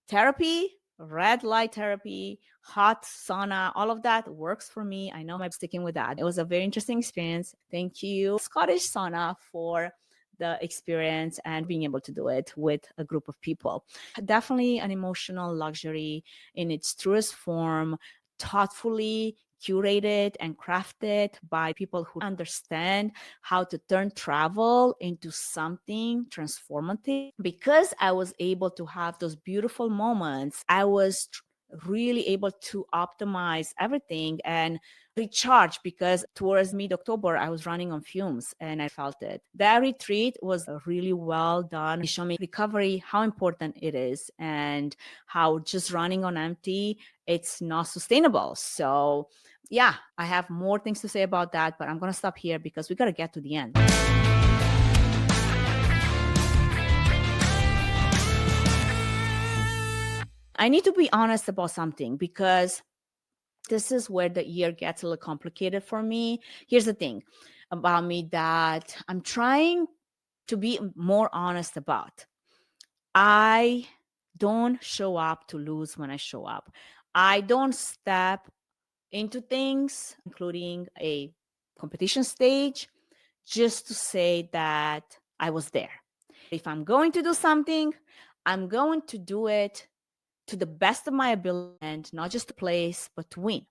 therapy, red light therapy, hot sauna, all of that works for me. I know I'm sticking with that. It was a very interesting experience. Thank you, Scottish Sauna, for the experience and being able to do it with a group of people. Definitely an emotional luxury in its truest form, thoughtfully curated and crafted by people who understand how to turn travel into something transformative. Because I was able to have those beautiful moments, I was really able to optimize everything and recharge, because towards mid-October, I was running on fumes and I felt it. That retreat was really well done. It showed me recovery, how important it is, and how just running on empty, it's not sustainable. So yeah, I have more things to say about that, but I'm going to stop here because we got to get to the end. I need to be honest about something because this is where the year gets a little complicated for me. Here's the thing about me that I'm trying to be more honest about. I don't show up to lose when I show up. I don't step into things, including a competition stage, just to say that I was there. If I'm going to do something, I'm going to do it to the best of my ability, and not just to place, but to win.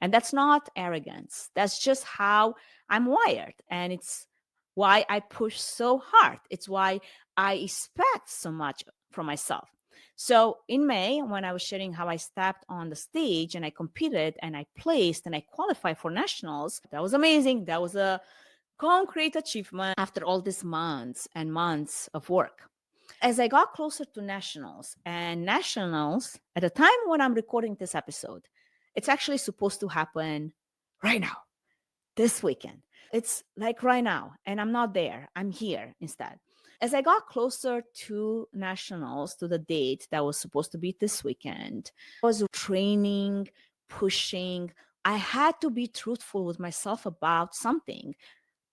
And that's not arrogance. That's just how I'm wired. And it's why I push so hard. It's why I expect so much from myself. So in May, when I was sharing how I stepped on the stage and I competed and I placed and I qualified for nationals, that was amazing. That was a concrete achievement after all these months and months of work. As I got closer to nationals, and nationals at the time when I'm recording this episode, it's actually supposed to happen right now, this weekend. It's like right now, and I'm not there. I'm here instead. As I got closer to nationals, to the date that was supposed to be this weekend, I was training, pushing. I had to be truthful with myself about something.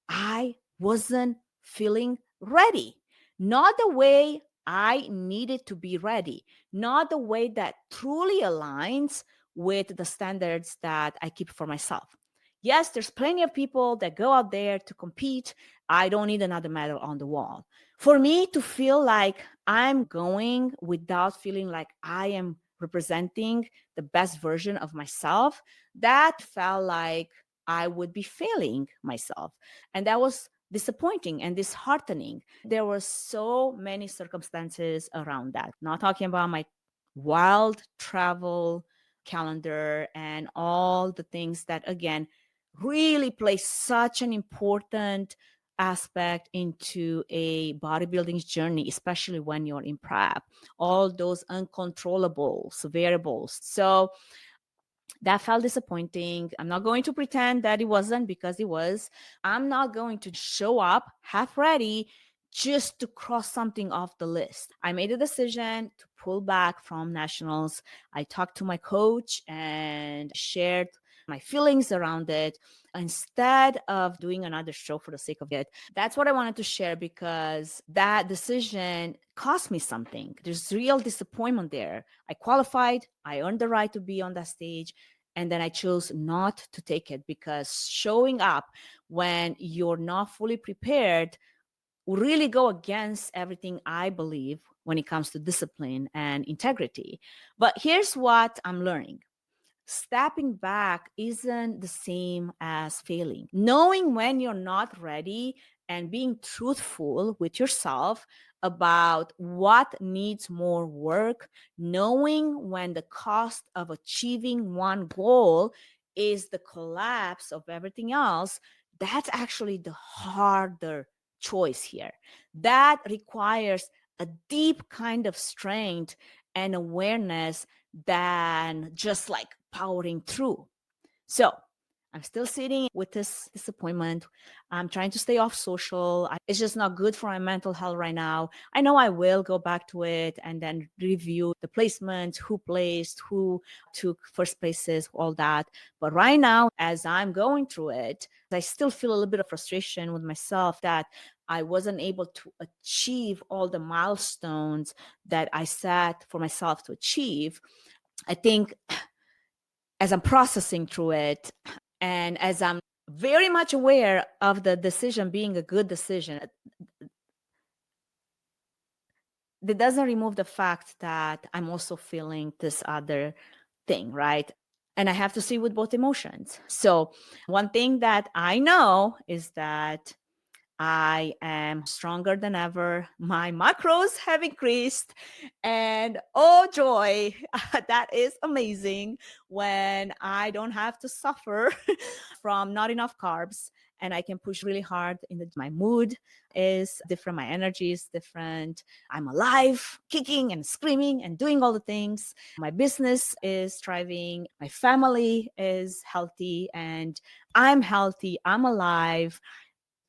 I wasn't feeling ready. Not the way I needed to be ready, not the way that truly aligns with the standards that I keep for myself. Yes, there's plenty of people that go out there to compete. I don't need another medal on the wall. For me to feel like I'm going without feeling like I am representing the best version of myself, that felt like I would be failing myself. And that was disappointing and disheartening. There were so many circumstances around that. Not talking about my wild travel calendar and all the things that, again, really play such an important aspect into a bodybuilding journey, especially when you're in prep, all those uncontrollables, variables. So that felt disappointing. I'm not going to pretend that it wasn't, because it was. I'm not going to show up half ready just to cross something off the list. I made a decision to pull back from nationals. I talked to my coach and shared my feelings around it instead of doing another show for the sake of it. That's what I wanted to share, because that decision cost me something. There's real disappointment there. I qualified, I earned the right to be on that stage, and then I chose not to take it, because showing up when you're not fully prepared will really go against everything I believe when it comes to discipline and integrity. But here's what I'm learning. Stepping back isn't the same as failing. Knowing when you're not ready and being truthful with yourself about what needs more work, knowing when the cost of achieving one goal is the collapse of everything else, that's actually the harder choice here. That requires a deep kind of strength and awareness than just like powering through. So I'm still sitting with this disappointment. I'm trying to stay off social. It's just not good for my mental health right now. I know I will go back to it and then review the placements, who placed, who took first places, all that. But right now, as I'm going through it, I still feel a little bit of frustration with myself that I wasn't able to achieve all the milestones that I set for myself to achieve. I think as I'm processing through it, and as I'm very much aware of the decision being a good decision, that doesn't remove the fact that I'm also feeling this other thing, right? And I have to see with both emotions. So one thing that I know is that I am stronger than ever. My macros have increased. And oh joy, that is amazing when I don't have to suffer from not enough carbs and I can push really hard my mood is different, my energy is different. I'm alive, kicking and screaming and doing all the things. My business is thriving, my family is healthy, and I'm healthy, I'm alive.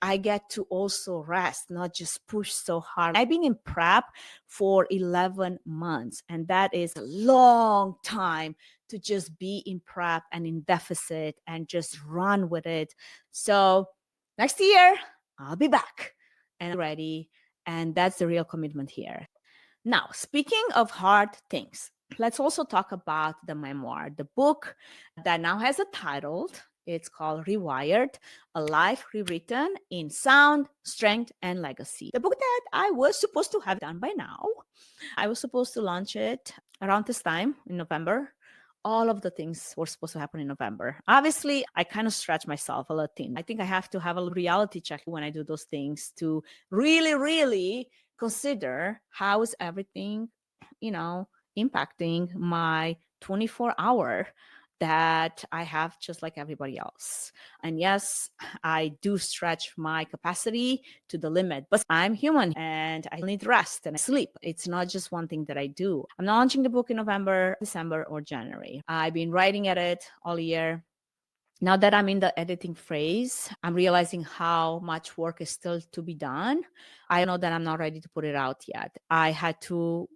I get to also rest, not just push so hard. I've been in prep for 11 months, and that is a long time to just be in prep and in deficit and just run with it. So next year, I'll be back and ready. And that's the real commitment here. Now, speaking of hard things, let's also talk about the memoir, the book that now has a title. It's called Rewired, A Life Rewritten in Sound, Strength, and Legacy. The book that I was supposed to have done by now. I was supposed to launch it around this time in November. All of the things were supposed to happen in November. Obviously, I kind of stretch myself a little thin. I think I have to have a reality check when I do those things to really, really consider how is everything, impacting my 24-hour that I have just like everybody else. And yes, I do stretch my capacity to the limit, but I'm human and I need rest and sleep. It's not just one thing that I do. I'm not launching the book in November, December, or January. I've been writing at it all year. Now that I'm in the editing phase, I'm realizing how much work is still to be done. I know that I'm not ready to put it out yet. I had to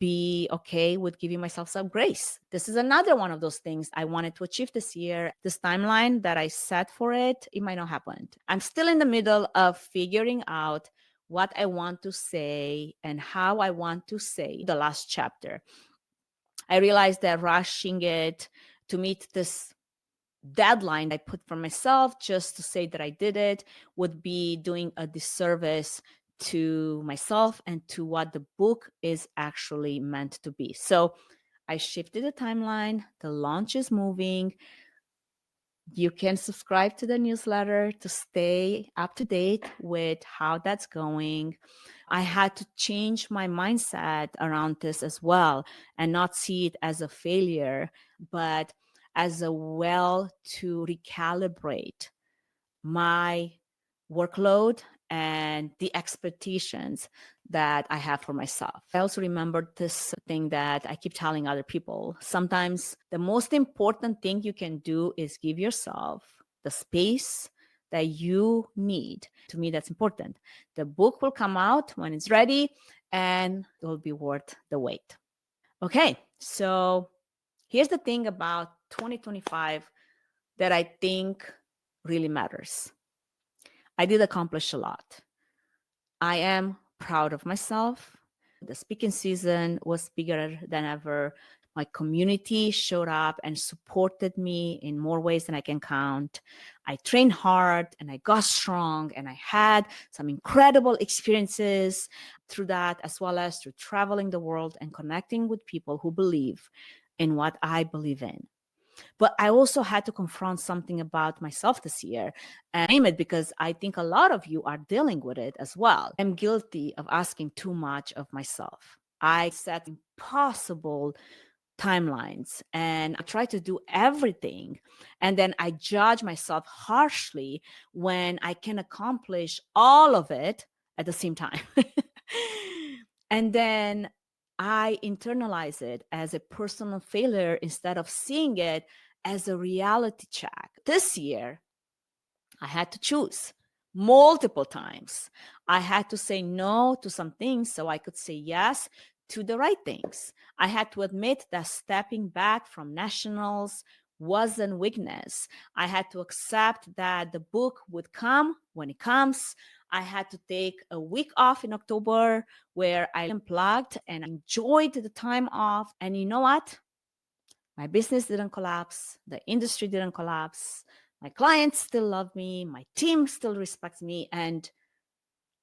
be okay with giving myself some grace. This is another one of those things I wanted to achieve this year. This timeline that I set for it, it might not happen. I'm still in the middle of figuring out what I want to say and how I want to say the last chapter. I realized that rushing it to meet this deadline I put for myself just to say that I did it would be doing a disservice to myself and to what the book is actually meant to be. So I shifted the timeline. The launch is moving. You can subscribe to the newsletter to stay up to date with how that's going. I had to change my mindset around this as well and not see it as a failure, but as a well to recalibrate my workload and the expectations that I have for myself. I also remembered this thing that I keep telling other people. Sometimes the most important thing you can do is give yourself the space that you need. To me, that's important. The book will come out when it's ready and it will be worth the wait. Okay, so here's the thing about 2025 that I think really matters. I did accomplish a lot. I am proud of myself. The speaking season was bigger than ever. My community showed up and supported me in more ways than I can count. I trained hard and I got strong and I had some incredible experiences through that, as well as through traveling the world and connecting with people who believe in what I believe in. But I also had to confront something about myself this year and name it because I think a lot of you are dealing with it as well. I'm guilty of asking too much of myself. I set impossible timelines and I try to do everything. And then I judge myself harshly when I can accomplish all of it at the same time. And then I internalize it as a personal failure instead of seeing it as a reality check. This year, I had to choose multiple times. I had to say no to some things so I could say yes to the right things. I had to admit that stepping back from nationals wasn't weakness. I had to accept that the book would come when it comes. I had to take a week off in October where I unplugged and enjoyed the time off. And you know what? My business didn't collapse. The industry didn't collapse. My clients still love me. My team still respects me. And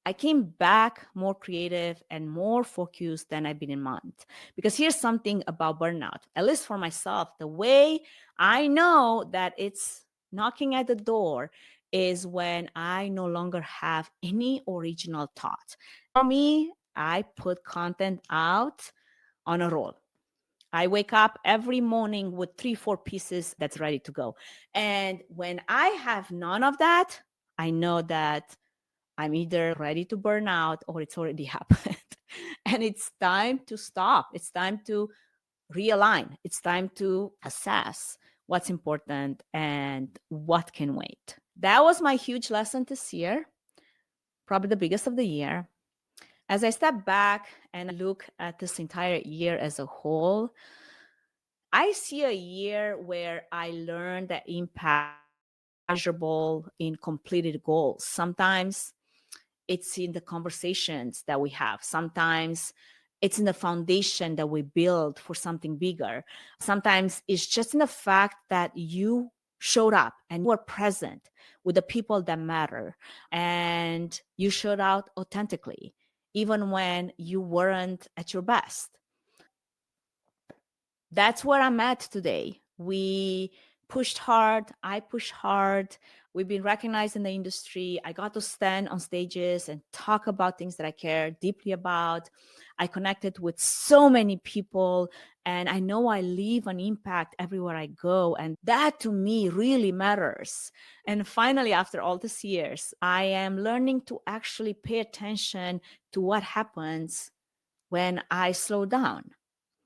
I came back more creative and more focused than I've been in months. Because here's something about burnout, at least for myself, the way I know that it's knocking at the door is when I no longer have any original thought. For me, I put content out on a roll. I wake up every morning with 3-4 pieces that's ready to go. And when I have none of that, I know that I'm either ready to burn out or it's already happened. And it's time to stop. It's time to realign. It's time to assess what's important and what can wait. That was my huge lesson this year, probably the biggest of the year. As I step back and look at this entire year as a whole, I see a year where I learned that impact measurable in completed goals. Sometimes it's in the conversations that we have. Sometimes it's in the foundation that we build for something bigger. Sometimes it's just in the fact that you showed up and you were present with the people that matter and you showed out authentically, even when you weren't at your best. That's where I'm at today. We pushed hard. I pushed hard. We've been recognized in the industry. I got to stand on stages and talk about things that I care deeply about. I connected with so many people, and I know I leave an impact everywhere I go. And that to me really matters. And finally, after all these years, I am learning to actually pay attention to what happens when I slow down.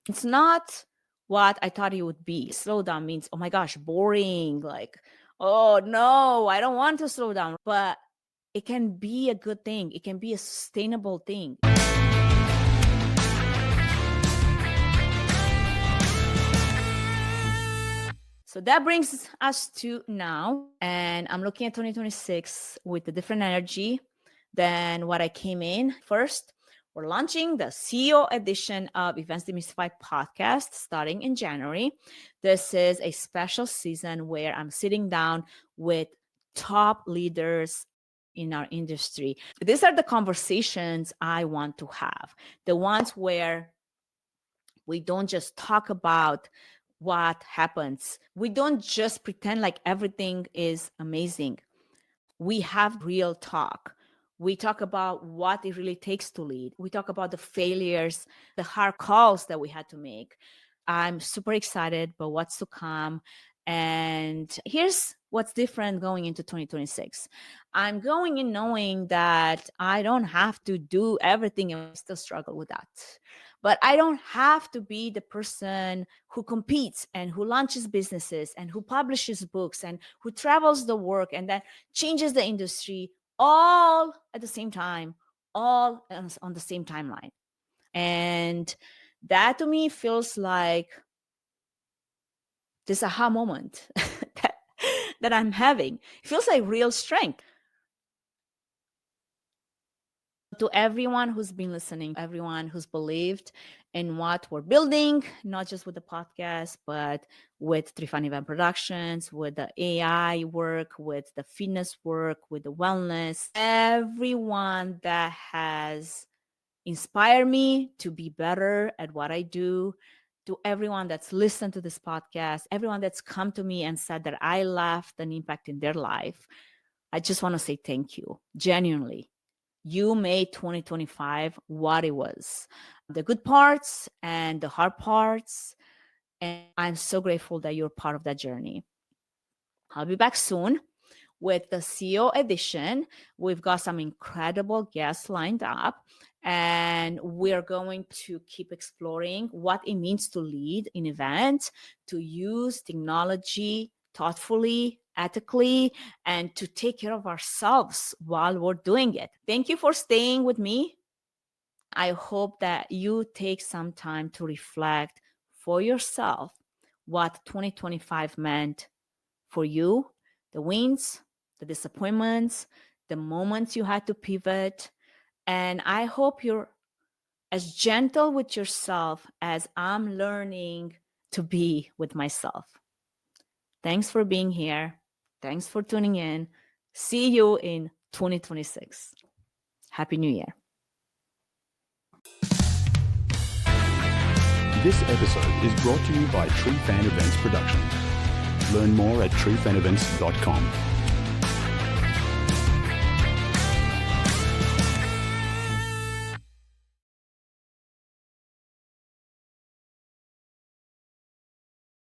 It's not what I thought it would be. Slow down means, oh my gosh, boring. Like, oh no, I don't want to slow down. But it can be a good thing. It can be a sustainable thing. So that brings us to now. And I'm looking at 2026 with a different energy than what I came in. First, we're launching the CEO edition of Events Demystified podcast starting in January. This is a special season where I'm sitting down with top leaders in our industry. These are the conversations I want to have, the ones where we don't just talk about what happens. We don't just pretend like everything is amazing. We have real talk. We talk about what it really takes to lead. We talk about the failures, the hard calls that we had to make. I'm super excited about what's to come. And here's what's different going into 2026. I'm going in knowing that I don't have to do everything, and I still struggle with that. But I don't have to be the person who competes and who launches businesses and who publishes books and who travels the world and that changes the industry all at the same time, all on the same timeline. And that to me feels like this aha moment that I'm having. It feels like real strength. To everyone who's been listening, everyone who's believed in what we're building, not just with the podcast, but with Trifan Event Productions, with the AI work, with the fitness work, with the wellness, everyone that has inspired me to be better at what I do, to everyone that's listened to this podcast, everyone that's come to me and said that I left an impact in their life, I just want to say thank you, genuinely. You made 2025 what it was, the good parts and the hard parts. And I'm so grateful that you're part of that journey. I'll be back soon with the CEO edition. We've got some incredible guests lined up, and we're going to keep exploring what it means to lead in events, to use technology thoughtfully, ethically, and to take care of ourselves while we're doing it. Thank you for staying with me. I hope that you take some time to reflect for yourself what 2025 meant for you, the wins, the disappointments, the moments you had to pivot. And I hope you're as gentle with yourself as I'm learning to be with myself. Thanks for being here. Thanks for tuning in. See you in 2026. Happy New Year. This episode is brought to you by Trifan Events Production. Learn more at trifanevents.com.